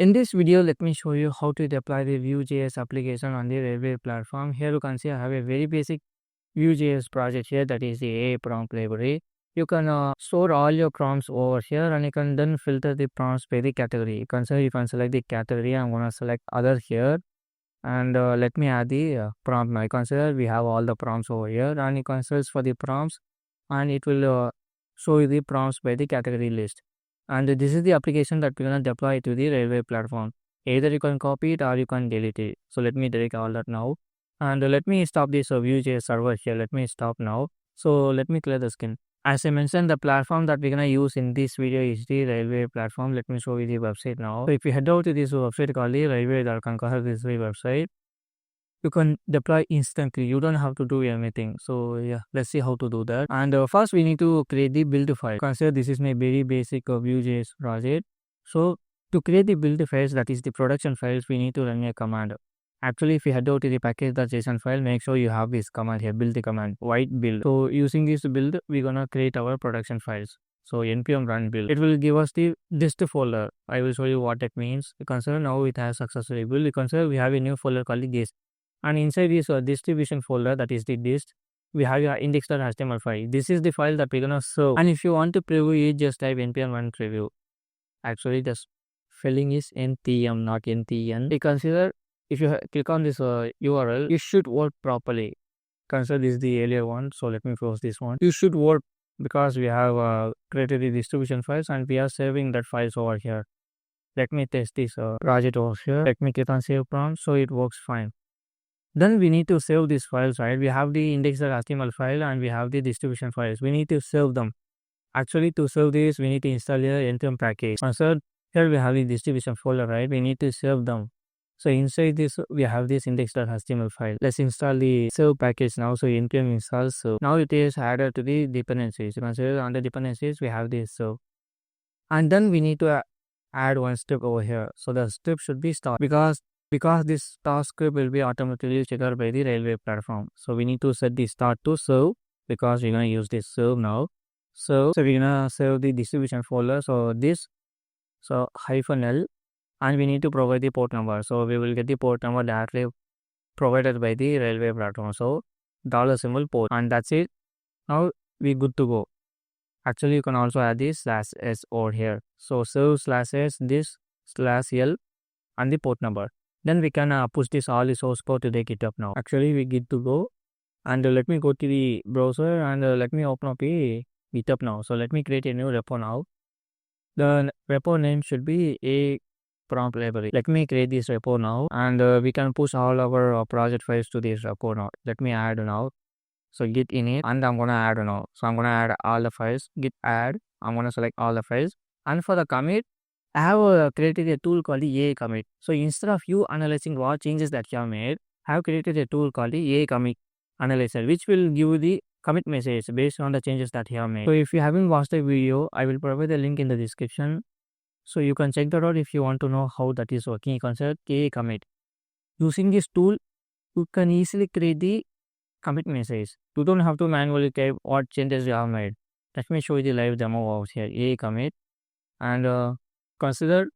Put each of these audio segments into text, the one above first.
In this video, let me show you how to deploy the Vue.js application on the Railway platform. Here you can see I have a very basic Vue.js project here, that is the AI prompt library. You can store all your prompts over here, and you can then filter the prompts by the category. You can select the category. I'm going to select other here, and let me add the prompt. Now you can see we have all the prompts over here, and you can search for the prompts, and it will show you the prompts by the category list. And this is the application that we're going to deploy to the Railway platform. Either you can copy it or you can delete it. So let me delete all that now. And let me stop this Vue.js server here. Let me stop now. So let me clear the screen. As I mentioned, the platform that we're going to use in this video is the Railway platform. Let me show you the website now. So if you head out to this website called the Railway.com, this is the website. You can deploy instantly. You don't have to do anything. So yeah, let's see how to do that. And first we need to create the build file. Consider this is my very basic Vue.js project. So to create the build files, that is the production files, we need to run a command. Actually, if you head out to the package.json file, make sure you have this command here, build the command, Vite build. So using this build, we're gonna create our production files. So npm run build. It will give us the dist folder. I will show you what that means. Consider now it has successfully built. Consider we have a new folder called dist. And inside this distribution folder, that is the dist, we have your index.html file. This is the file that we're gonna serve. And if you want to preview it, just type npm run preview. Actually, the spelling is ntm, not ntn. You consider if you click on this URL, it should work properly. Consider this is the earlier one. So let me close this one. You should work because we have created the distribution files and we are saving that files over here. Let me test this project over here. Let me click on save prompt. So it works fine. Then we need to save these files, right? We have the index.html file and we have the distribution files. We need to save them. Actually, to save this, we need to install a npm package. So here we have the distribution folder, right? We need to save them. So inside this, we have this index.html file. Let's install the save package now. So npm install save. Now it is added to the dependencies. You can see under dependencies, we have this save. And then we need to add one step over here. So the step should be start because this start script will be automatically triggered by the Railway platform. So we need to set the start to serve because we're going to use this serve now. So we're going to save the distribution folder. So -L, and we need to provide the port number. So we will get the port number directly provided by the Railway platform. So $port, and that's it. Now we're good to go. Actually, you can also add this /s over here. So serve /s, this /l, and the port number. Then we can push this all the source code to the GitHub now. Actually, we get to go. And let me go to the browser and let me open up a GitHub now. So let me create a new repo now. The repo name should be a prompt library. Let me create this repo now, and we can push all our project files to this repo now. Let me add now. So git init, and I'm gonna add now. So I'm gonna add all the files. Git add. I'm gonna select all the files. And for the commit, I have created a tool called the AI commit. So instead of you analyzing what changes that you have made, I have created a tool called the AI commit analyzer, which will give you the commit message based on the changes that you have made. So if you haven't watched the video, I will provide the link in the description. So you can check that out if you want to know how that is working. You can search AI commit. Using this tool, you can easily create the commit message. You don't have to manually type what changes you have made. Let me show you the live demo out here. AI commit, and consider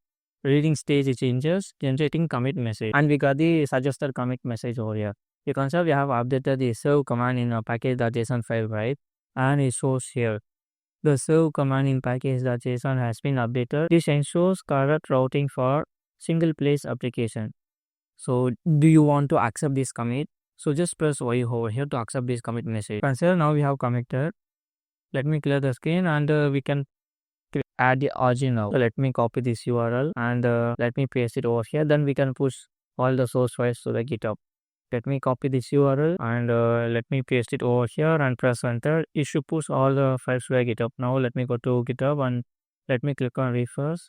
reading stage changes, generating commit message, and we got the suggested commit message over here. You can see we have updated the serve command in a package.json file, right? And it shows here the serve command in package.json has been updated. This ensures correct routing for single place application. So do you want to accept this commit? So just press Y over here to accept this commit message. Consider now we have committed. Let me clear the screen, and we can add the origin now. So let me copy this URL and let me paste it over here. Then we can push all the source files to the GitHub. Let me copy this URL and let me paste it over here and press enter. It should push all the files to the GitHub. Now let me go to GitHub and let me click on refresh,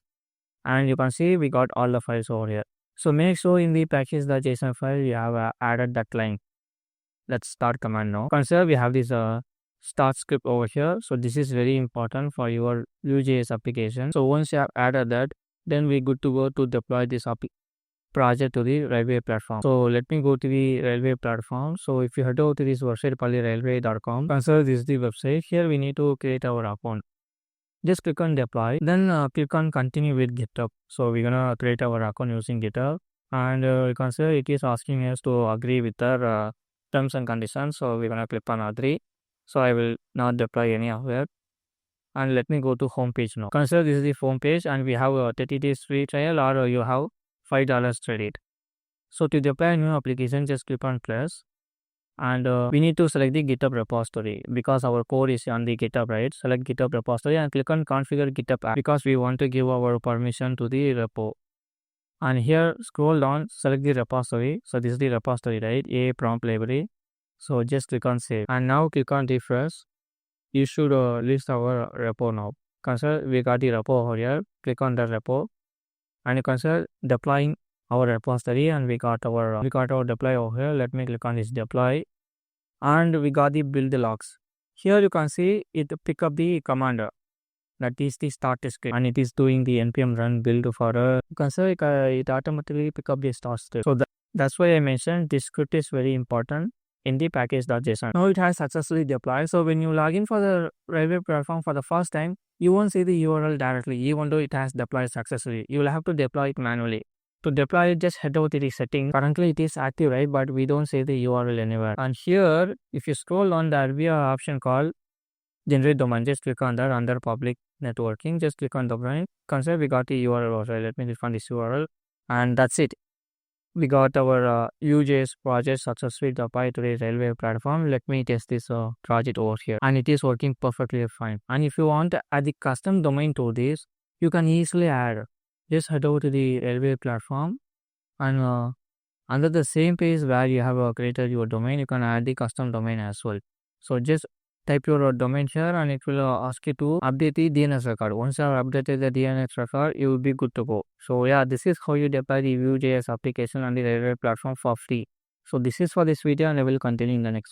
and you can see we got all the files over here. So make sure in the package.json file you have added that line. Let's start command now. Consider we have this start script over here. So this is very important for your Vue.js application. So once you have added that, then we're good to go to deploy this project to the Railway platform. So let me go to the Railway platform. So if you head over to this website called Railway.com, consider this is the website. Here we need to create our account. just click on deploy, then click on continue with GitHub. So we're gonna create our account using GitHub, and you can see it is asking us to agree with our terms and conditions. So we're gonna click on agree. So I will not deploy any of it, and let me go to home page now. Consider this is the home page, and we have a 30 days free trial, or you have $5 credit. So to deploy a new application, just click on plus, and we need to select the GitHub repository because our code is on the GitHub, right? Select GitHub repository and click on configure GitHub app because we want to give our permission to the repo. And here scroll down, select the repository. So this is the repository, right? A prompt library. So just click on save, and now click on refresh. You should list our repo now. Consider we got the repo over here. Click on the repo, and you consider deploying our repository, and we got our deploy over here. Let me click on this deploy, and we got the build logs. Here you can see it pick up the command, that is the start script, and it is doing the npm run build for you can see it automatically pick up the start script. So that's why I mentioned this script is very important in the package.json. Now it has successfully deployed. So when you log in for the Railway platform for the first time, you won't see the URL directly, even though it has deployed successfully. You will have to deploy it manually. To deploy it, just head over to the settings. Currently it is active, right? But we don't see the URL anywhere. And here, if you scroll on, there will be an option called generate domain. Just click on that under public networking. Just click on domain. Consider we got the URL also. Let me define this URL, and that's it. We got our Vue.js project successfully deployed to the Railway platform. Let me test this project over here, and it is working perfectly fine. And if you want to add the custom domain to this, you can easily add. Just head over to the Railway platform, and under the same page where you have created your domain, you can add the custom domain as well. So just type your domain here, and it will ask you to update the DNS record. Once you have updated the DNS record, you will be good to go. So yeah, this is how you deploy the Vue.js application on the Railway platform for free. So this is for this video, and I will continue in the next one.